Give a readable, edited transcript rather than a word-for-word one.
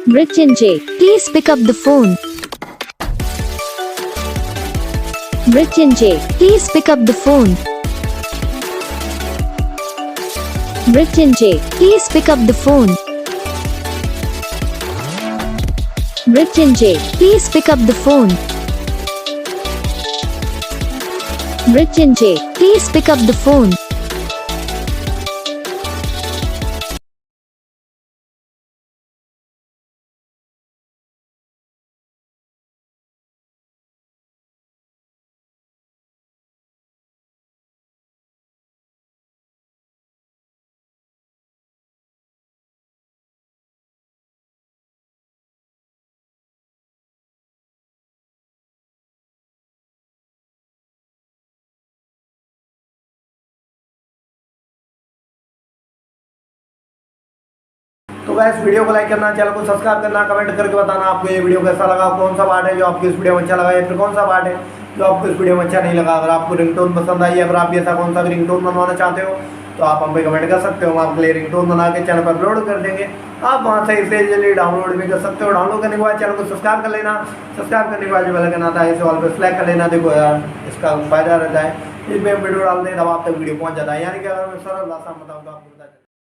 Mrityunjay, please pick up the phone. Mrityunjay, please pick up the phone. Mrityunjay, please pick up the phone. Mrityunjay, please pick up the phone. Mrityunjay, please pick up the phone. तो guys video को like करना, channel को subscribe करना, comment करके बताना आपको ये video कैसा लगा, कौन सा पार्ट है जो आपको इस वीडियो में अच्छा लगा या फिर कौन सा पार्ट है जो आपको इस वीडियो में अच्छा नहीं लगा। अगर आपको रिंगटोन पसंद आई, अगर आप भी ऐसा कौन सा भी रिंगटोन बनवाना चाहते हो तो आप हम पे कमेंट कर सकते हो। हम आपके लिए रिंगटोन बना के चैनल पर अपलोड कर देंगे। आप वहाँ से इसे जल्दी डाउनलोड भी कर सकते हो। डाउनलोड करने के बाद चैनल को सब्सक्राइब कर लेना। सब्सक्राइब करने के बाद जो बेल आइकन आता है इसे ऑल पे सेलेक्ट कर लेना। देखो यार इसका फायदा रहता है, इसमें वीडियो डालते हैं तब आप तक वीडियो पहुँच जाता है। यानी कि अगर मैं सरल भाषा में बताऊँ तो आपको पता चले।